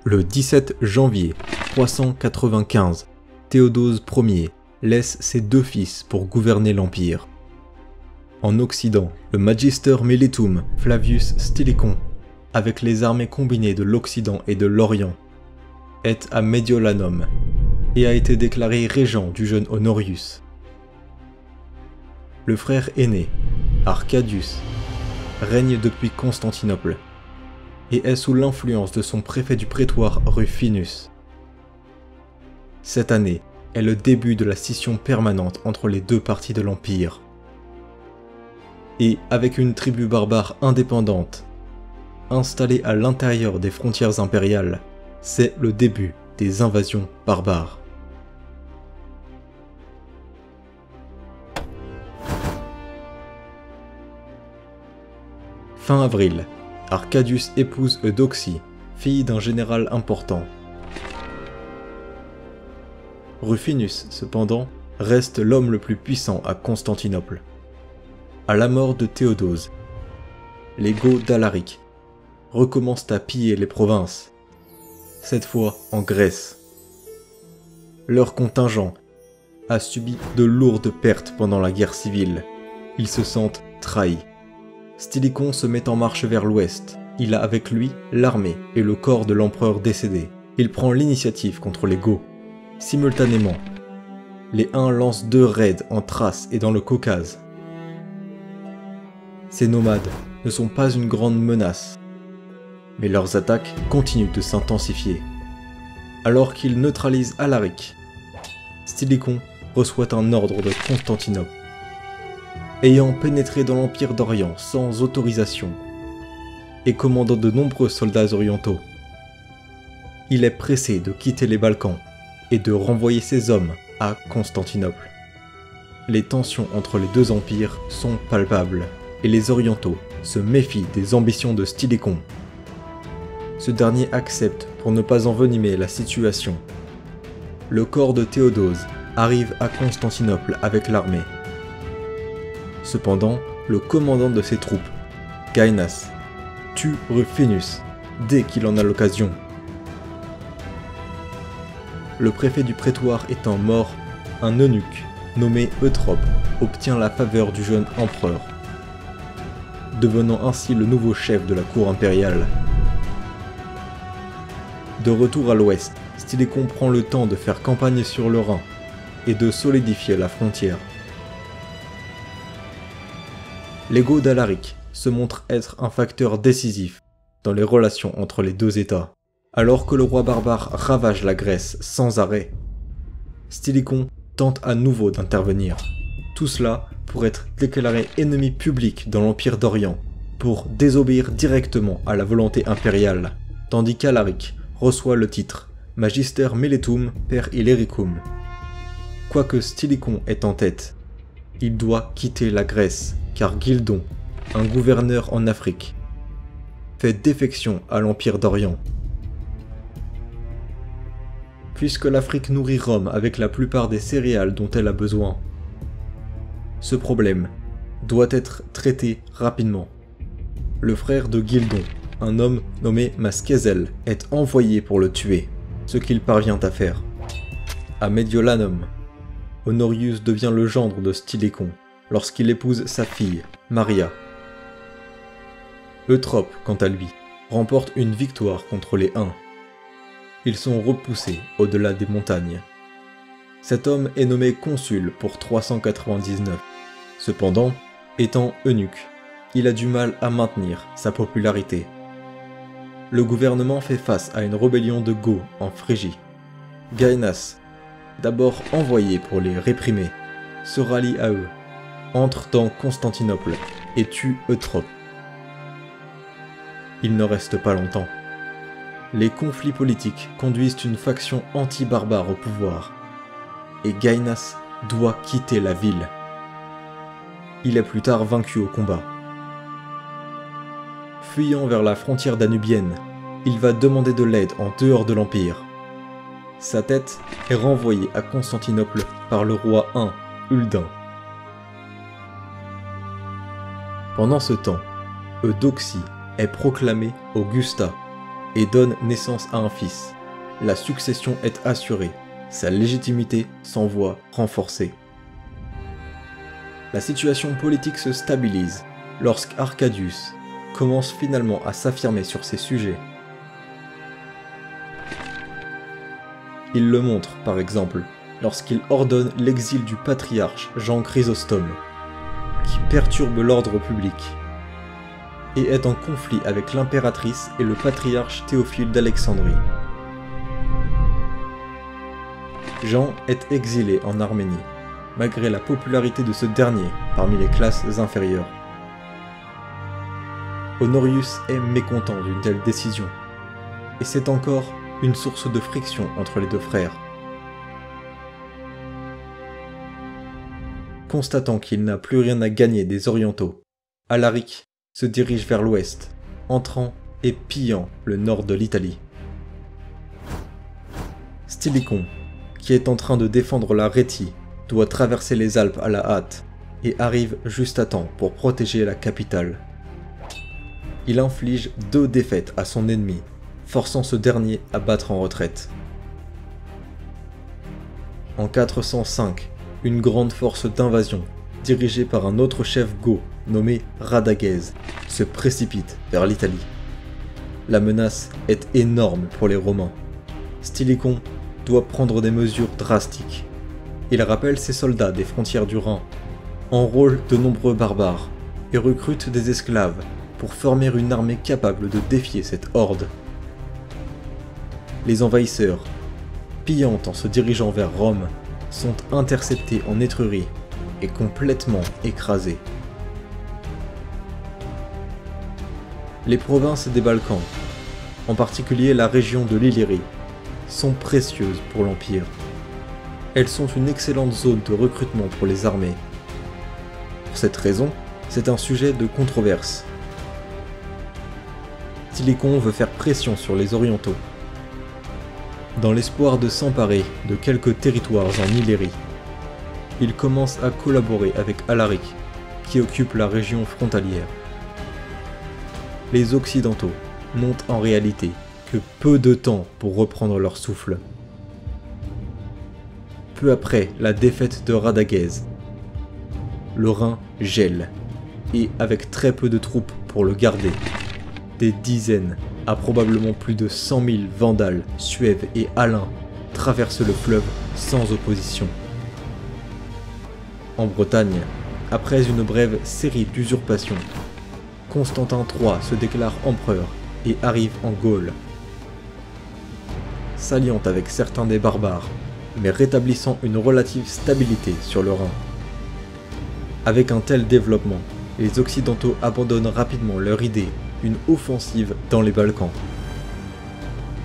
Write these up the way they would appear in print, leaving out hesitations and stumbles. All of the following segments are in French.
Le 17 janvier 395, Théodose Ier laisse ses 2 fils pour gouverner l'Empire. En Occident, le Magister Militum Flavius Stilicon, avec les armées combinées de l'Occident et de l'Orient, est à Mediolanum et a été déclaré régent du jeune Honorius. Le frère aîné, Arcadius, règne depuis Constantinople et est sous l'influence de son préfet du prétoire Rufinus. Cette année est le début de la scission permanente entre les 2 parties de l'Empire. Et avec une tribu barbare indépendante, installée à l'intérieur des frontières impériales, c'est le début des invasions barbares. Fin avril, Arcadius épouse Eudoxie, fille d'un général important. Rufinus, cependant, reste l'homme le plus puissant à Constantinople. À la mort de Théodose, les Goths d'Alaric recommencent à piller les provinces, cette fois en Grèce. Leur contingent a subi de lourdes pertes pendant la guerre civile. Ils se sentent trahis. Stilicon se met en marche vers l'ouest. Il a avec lui l'armée et le corps de l'empereur décédé. Il prend l'initiative contre les Goths. Simultanément, les Huns lancent 2 raids en Thrace et dans le Caucase. Ces nomades ne sont pas une grande menace, mais leurs attaques continuent de s'intensifier. Alors qu'ils neutralisent Alaric, Stilicon reçoit un ordre de Constantinople. Ayant pénétré dans l'Empire d'Orient sans autorisation et commandant de nombreux soldats orientaux, il est pressé de quitter les Balkans et de renvoyer ses hommes à Constantinople. Les tensions entre les 2 empires sont palpables et les orientaux se méfient des ambitions de Stilicon. Ce dernier accepte pour ne pas envenimer la situation. Le corps de Théodose arrive à Constantinople avec l'armée. Cependant, le commandant de ses troupes, Gainas, tue Rufinus dès qu'il en a l'occasion. Le préfet du prétoire étant mort, un eunuque nommé Eutrope obtient la faveur du jeune empereur, devenant ainsi le nouveau chef de la cour impériale. De retour à l'ouest, Stilicon prend le temps de faire campagne sur le Rhin et de solidifier la frontière. Les Goths d'Alaric se montrent être un facteur décisif dans les relations entre les 2 États. Alors que le roi barbare ravage la Grèce sans arrêt, Stilicon tente à nouveau d'intervenir. Tout cela pour être déclaré ennemi public dans l'Empire d'Orient, pour désobéir directement à la volonté impériale, tandis qu'Alaric reçoit le titre Magister Militum per Illericum. Quoique Stilicon est en tête, il doit quitter la Grèce, car Gildon, un gouverneur en Afrique, fait défection à l'Empire d'Orient. Puisque l'Afrique nourrit Rome avec la plupart des céréales dont elle a besoin, ce problème doit être traité rapidement. Le frère de Gildon, un homme nommé Maskezel, est envoyé pour le tuer, ce qu'il parvient à faire. À Mediolanum, Honorius devient le gendre de Stilicon lorsqu'il épouse sa fille, Maria. Eutrope, quant à lui, remporte une victoire contre les Huns. Ils sont repoussés au-delà des montagnes. Cet homme est nommé consul pour 399. Cependant, étant eunuque, il a du mal à maintenir sa popularité. Le gouvernement fait face à une rébellion de Goths en Phrygie. Gainas, d'abord envoyé pour les réprimer, se rallie à eux, entre dans Constantinople et tue Eutrope. Il ne reste pas longtemps. Les conflits politiques conduisent une faction anti-barbare au pouvoir, et Gainas doit quitter la ville. Il est plus tard vaincu au combat. Fuyant vers la frontière danubienne, il va demander de l'aide en dehors de l'Empire. Sa tête est renvoyée à Constantinople par le roi Hun, Huldin. Pendant ce temps, Eudoxie est proclamée Augusta, et donne naissance à un fils. La succession est assurée, sa légitimité s'en voit renforcée. La situation politique se stabilise lorsqu'Arcadius commence finalement à s'affirmer sur ces sujets. Il le montre, par exemple, lorsqu'il ordonne l'exil du patriarche Jean Chrysostome, qui perturbe l'ordre public, et est en conflit avec l'impératrice et le patriarche Théophile d'Alexandrie. Jean est exilé en Arménie, malgré la popularité de ce dernier parmi les classes inférieures. Honorius est mécontent d'une telle décision, et c'est encore une source de friction entre les deux frères. Constatant qu'il n'a plus rien à gagner des Orientaux, Alaric se dirige vers l'ouest, entrant et pillant le nord de l'Italie. Stilicon, qui est en train de défendre la Rhétie, doit traverser les Alpes à la hâte et arrive juste à temps pour protéger la capitale. Il inflige 2 défaites à son ennemi, forçant ce dernier à battre en retraite. En 405, une grande force d'invasion, dirigée par un autre chef goth nommé Radagès, se précipite vers l'Italie. La menace est énorme pour les Romains. Stilicon doit prendre des mesures drastiques. Il rappelle ses soldats des frontières du Rhin, enrôle de nombreux barbares et recrute des esclaves pour former une armée capable de défier cette horde. Les envahisseurs, pillant en se dirigeant vers Rome, sont interceptés en Étrurie et complètement écrasés. Les provinces des Balkans, en particulier la région de l'Illyrie, sont précieuses pour l'Empire. Elles sont une excellente zone de recrutement pour les armées. Pour cette raison, c'est un sujet de controverse. Stilicon veut faire pression sur les Orientaux, dans l'espoir de s'emparer de quelques territoires en Illyrie. Il commence à collaborer avec Alaric, qui occupe la région frontalière. Les Occidentaux n'ont en réalité que peu de temps pour reprendre leur souffle. Peu après la défaite de Radagès, le Rhin gèle, et avec très peu de troupes pour le garder, des dizaines à probablement plus de 100 000 Vandales, Suèves et Alains traversent le fleuve sans opposition. En Bretagne, après une brève série d'usurpations, Constantin III se déclare empereur et arrive en Gaule. S'alliant avec certains des barbares, mais rétablissant une relative stabilité sur le Rhin. Avec un tel développement, les Occidentaux abandonnent rapidement leur idée d'une offensive dans les Balkans.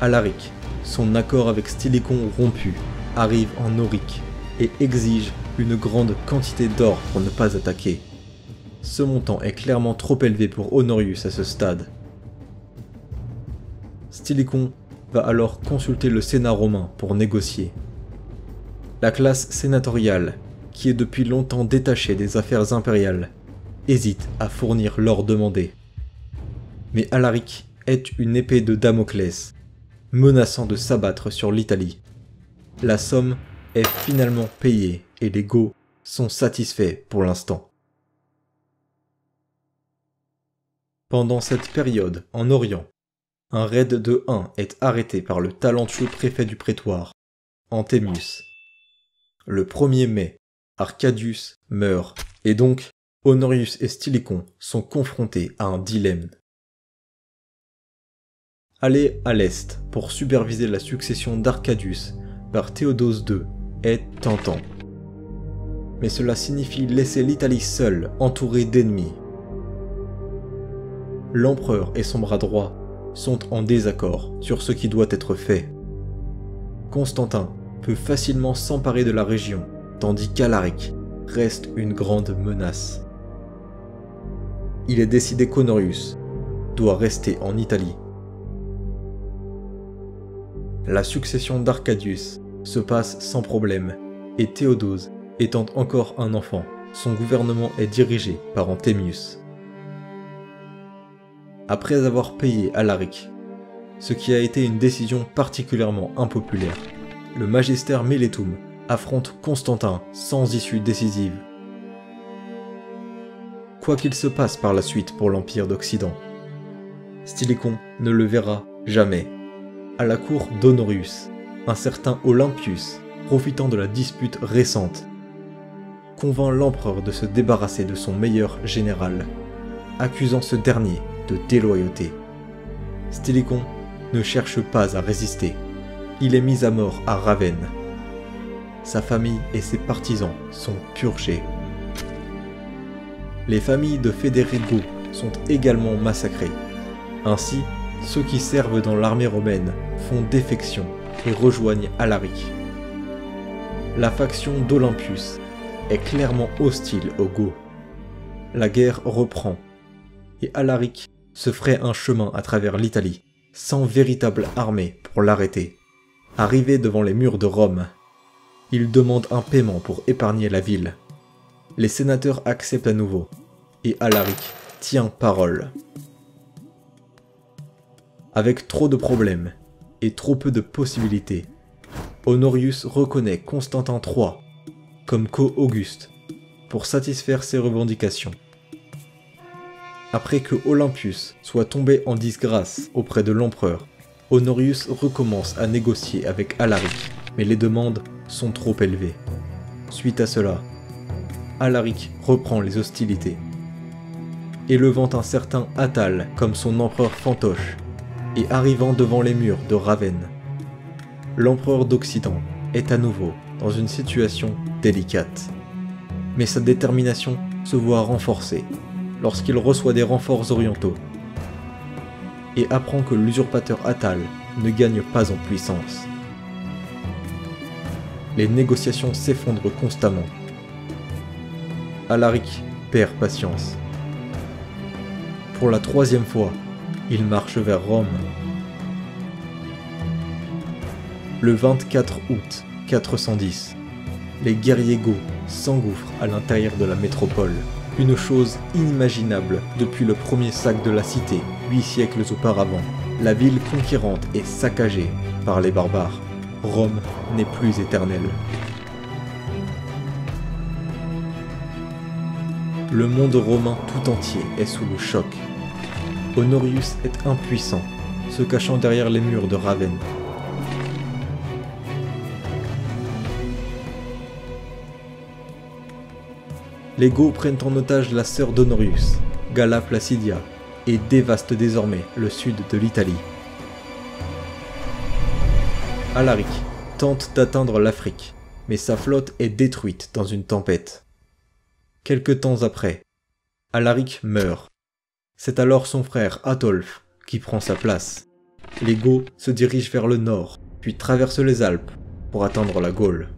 Alaric, son accord avec Stilicon rompu, arrive en Aurique et exige une grande quantité d'or pour ne pas attaquer. Ce montant est clairement trop élevé pour Honorius à ce stade. Stilicon va alors consulter le Sénat romain pour négocier. La classe sénatoriale, qui est depuis longtemps détachée des affaires impériales, hésite à fournir l'or demandé. Mais Alaric est une épée de Damoclès, menaçant de s'abattre sur l'Italie. La somme est finalement payée et les Goths sont satisfaits pour l'instant. Pendant cette période, en Orient, un raid de Huns est arrêté par le talentueux préfet du prétoire, Anthemius. Le 1er mai, Arcadius meurt, et donc Honorius et Stilicon sont confrontés à un dilemme. Aller à l'est pour superviser la succession d'Arcadius par Théodose II est tentant. Mais cela signifie laisser l'Italie seule, entourée d'ennemis. L'empereur et son bras droit sont en désaccord sur ce qui doit être fait. Constantin peut facilement s'emparer de la région, tandis qu'Alaric reste une grande menace. Il est décidé qu'Honorius doit rester en Italie. La succession d'Arcadius se passe sans problème, et Théodose étant encore un enfant, son gouvernement est dirigé par Anthemius. Après avoir payé Alaric, ce qui a été une décision particulièrement impopulaire. Le Magister Meletum affronte Constantin sans issue décisive. Quoi qu'il se passe par la suite pour l'Empire d'Occident, Stilicon ne le verra jamais. À la cour d'Honorius, un certain Olympius, profitant de la dispute récente, convainc l'empereur de se débarrasser de son meilleur général, accusant ce dernier de déloyauté. Stilicon ne cherche pas à résister. Il est mis à mort à Ravenne. Sa famille et ses partisans sont purgés. Les familles de Federigo sont également massacrées. Ainsi, ceux qui servent dans l'armée romaine font défection et rejoignent Alaric. La faction d'Olympius est clairement hostile aux Goths. La guerre reprend, et Alaric se ferait un chemin à travers l'Italie, sans véritable armée pour l'arrêter. Arrivé devant les murs de Rome, il demande un paiement pour épargner la ville. Les sénateurs acceptent à nouveau, et Alaric tient parole. Avec trop de problèmes, et trop peu de possibilités, Honorius reconnaît Constantin III comme co-auguste pour satisfaire ses revendications. Après que Olympius soit tombé en disgrâce auprès de l'empereur, Honorius recommence à négocier avec Alaric, mais les demandes sont trop élevées. Suite à cela, Alaric reprend les hostilités, élevant un certain Attale comme son empereur fantoche, et arrivant devant les murs de Ravenne. L'empereur d'Occident est à nouveau dans une situation délicate, mais sa détermination se voit renforcée lorsqu'il reçoit des renforts orientaux et apprend que l'usurpateur Attale ne gagne pas en puissance. Les négociations s'effondrent constamment. Alaric perd patience. Pour la 3e fois, il marche vers Rome. Le 24 août 410, les guerriers goths s'engouffrent à l'intérieur de la métropole. Une chose inimaginable depuis le premier sac de la cité, 8 siècles auparavant. La ville conquérante est saccagée par les barbares. Rome n'est plus éternelle. Le monde romain tout entier est sous le choc. Honorius est impuissant, se cachant derrière les murs de Ravenne. Les Goths prennent en otage la sœur d'Honorius, Galla Placidia, et dévastent désormais le sud de l'Italie. Alaric tente d'atteindre l'Afrique, mais sa flotte est détruite dans une tempête. Quelque temps après, Alaric meurt. C'est alors son frère Atolphe qui prend sa place. Les Goths se dirigent vers le nord, puis traversent les Alpes pour atteindre la Gaule.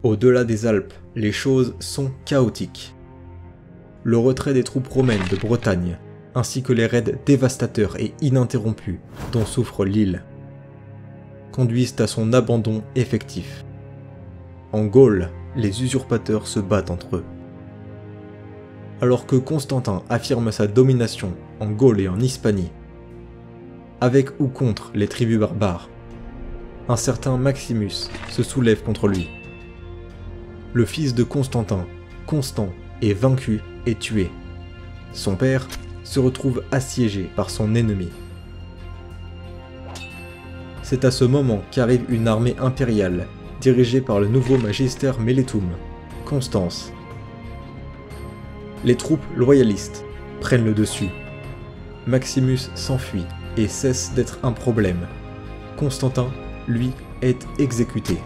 Au-delà des Alpes, les choses sont chaotiques. Le retrait des troupes romaines de Bretagne, ainsi que les raids dévastateurs et ininterrompus dont souffre l'île, conduisent à son abandon effectif. En Gaule, les usurpateurs se battent entre eux. Alors que Constantin affirme sa domination en Gaule et en Hispanie, avec ou contre les tribus barbares, un certain Maximus se soulève contre lui. Le fils de Constantin, Constant, est vaincu et tué. Son père se retrouve assiégé par son ennemi. C'est à ce moment qu'arrive une armée impériale dirigée par le nouveau Magister Meletum, Constance. Les troupes loyalistes prennent le dessus. Maximus s'enfuit et cesse d'être un problème. Constantin, lui, est exécuté.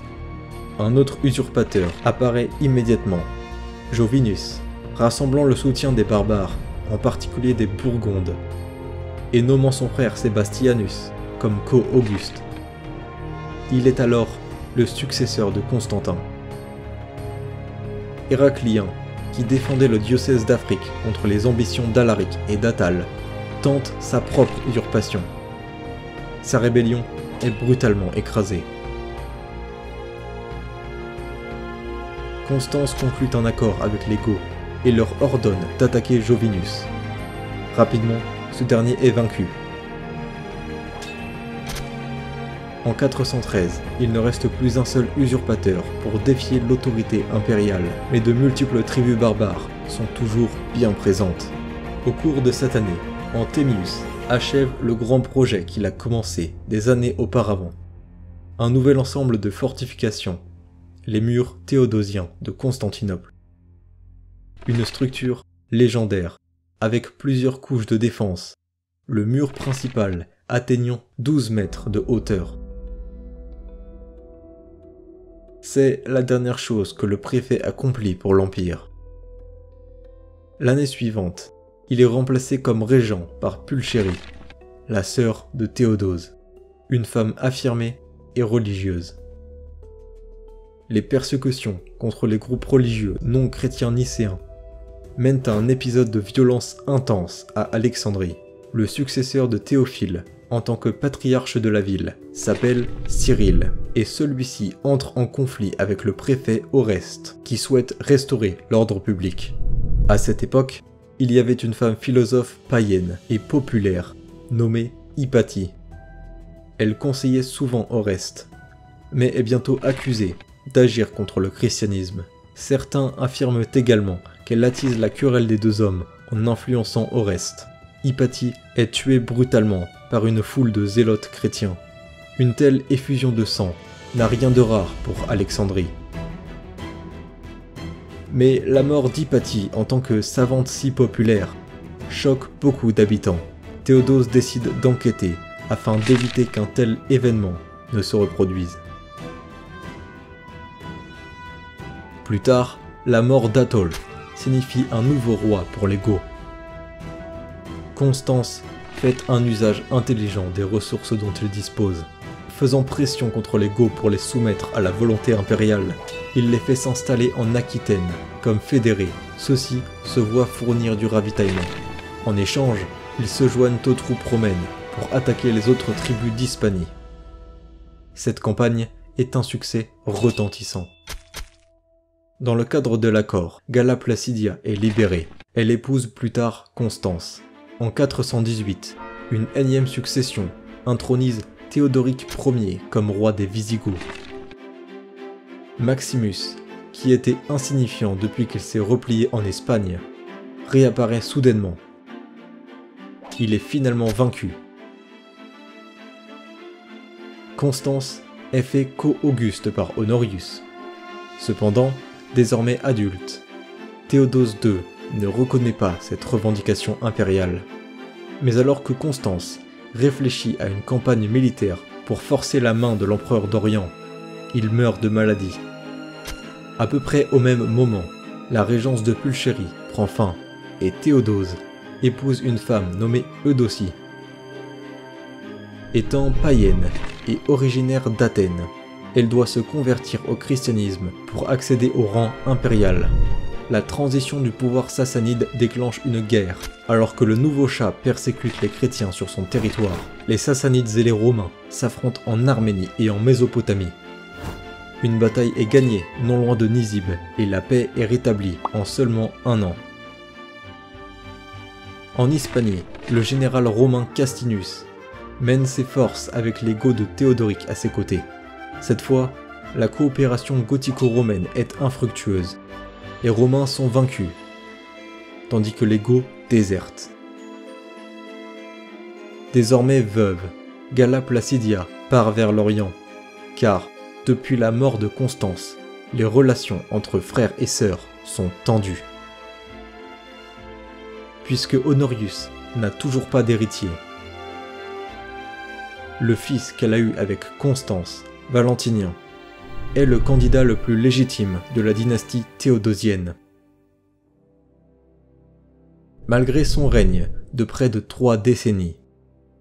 Un autre usurpateur apparaît immédiatement, Jovinus, rassemblant le soutien des barbares, en particulier des Burgondes, et nommant son frère Sébastianus comme co-auguste. Il est alors le successeur de Constantin. Héraclien, qui défendait le diocèse d'Afrique contre les ambitions d'Alaric et d'Attale, tente sa propre usurpation. Sa rébellion est brutalement écrasée. Constance conclut un accord avec les Goths et leur ordonne d'attaquer Jovinus. Rapidement, ce dernier est vaincu. En 413, il ne reste plus un seul usurpateur pour défier l'autorité impériale, mais de multiples tribus barbares sont toujours bien présentes. Au cours de cette année, Anthemius achève le grand projet qu'il a commencé des années auparavant. Un nouvel ensemble de fortifications, les murs théodosiens de Constantinople. Une structure légendaire, avec plusieurs couches de défense, le mur principal atteignant 12 mètres de hauteur. C'est la dernière chose que le préfet accomplit pour l'Empire. L'année suivante, il est remplacé comme régent par Pulchérie, la sœur de Théodose, une femme affirmée et religieuse. Les persécutions contre les groupes religieux non chrétiens nicéens mènent à un épisode de violence intense à Alexandrie. Le successeur de Théophile, en tant que patriarche de la ville, s'appelle Cyril, et celui-ci entre en conflit avec le préfet Oreste, qui souhaite restaurer l'ordre public. À cette époque, il y avait une femme philosophe païenne et populaire, nommée Hypatie. Elle conseillait souvent Oreste, mais est bientôt accusée d'agir contre le christianisme. Certains affirment également qu'elle attise la querelle des deux hommes en influençant Oreste. Hypatie est tuée brutalement par une foule de zélotes chrétiens. Une telle effusion de sang n'a rien de rare pour Alexandrie. Mais la mort d'Hypatie en tant que savante si populaire choque beaucoup d'habitants. Théodose décide d'enquêter afin d'éviter qu'un tel événement ne se reproduise. Plus tard, la mort d'Attole signifie un nouveau roi pour les Goths. Constance fait un usage intelligent des ressources dont il dispose. Faisant pression contre les Goths pour les soumettre à la volonté impériale, il les fait s'installer en Aquitaine comme fédérés. Ceux-ci se voient fournir du ravitaillement. En échange, ils se joignent aux troupes romaines pour attaquer les autres tribus d'Hispanie. Cette campagne est un succès retentissant. Dans le cadre de l'accord, Galla Placidia est libérée. Elle épouse plus tard Constance. En 418, une énième succession intronise Théodoric Ier comme roi des Visigoths. Maximus, qui était insignifiant depuis qu'il s'est replié en Espagne, réapparaît soudainement. Il est finalement vaincu. Constance est fait co-auguste par Honorius. Cependant, désormais adulte, Théodose II ne reconnaît pas cette revendication impériale. Mais alors que Constance réfléchit à une campagne militaire pour forcer la main de l'empereur d'Orient, il meurt de maladie. À peu près au même moment, la régence de Pulchérie prend fin et Théodose épouse une femme nommée Eudocie. Étant païenne et originaire d'Athènes, elle doit se convertir au christianisme pour accéder au rang impérial. La transition du pouvoir sassanide déclenche une guerre, alors que le nouveau Shah persécute les chrétiens sur son territoire. Les Sassanides et les Romains s'affrontent en Arménie et en Mésopotamie. Une bataille est gagnée non loin de Nizib et la paix est rétablie en seulement un an. En Hispanie, le général romain Castinus mène ses forces avec les Goths de Théodoric à ses côtés. Cette fois, la coopération gothico-romaine est infructueuse. Les Romains sont vaincus, tandis que les Goths désertent. Désormais veuve, Galla Placidia part vers l'Orient, car, depuis la mort de Constance, les relations entre frères et sœurs sont tendues. Puisque Honorius n'a toujours pas d'héritier, le fils qu'elle a eu avec Constance, Valentinien, est le candidat le plus légitime de la dynastie théodosienne. Malgré son règne de près de 3 décennies,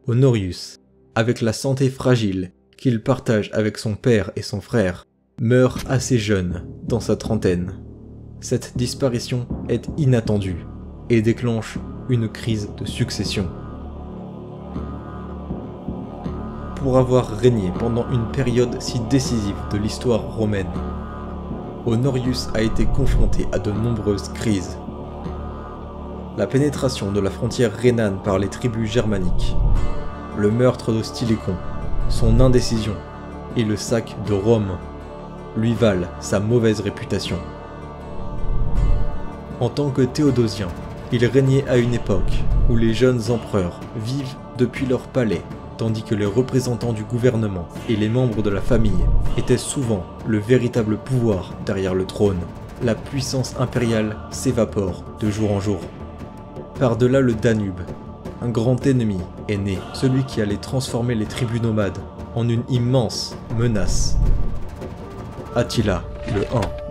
Honorius, avec la santé fragile qu'il partage avec son père et son frère, meurt assez jeune, dans sa trentaine. Cette disparition est inattendue et déclenche une crise de succession. Pour avoir régné pendant une période si décisive de l'histoire romaine, Honorius a été confronté à de nombreuses crises. La pénétration de la frontière rhénane par les tribus germaniques, le meurtre de Stylicon, son indécision et le sac de Rome lui valent sa mauvaise réputation. En tant que Théodosien, il régnait à une époque où les jeunes empereurs vivent depuis leur palais, tandis que les représentants du gouvernement et les membres de la famille étaient souvent le véritable pouvoir derrière le trône. La puissance impériale s'évapore de jour en jour. Par-delà le Danube, un grand ennemi est né, celui qui allait transformer les tribus nomades en une immense menace. Attila le Hun.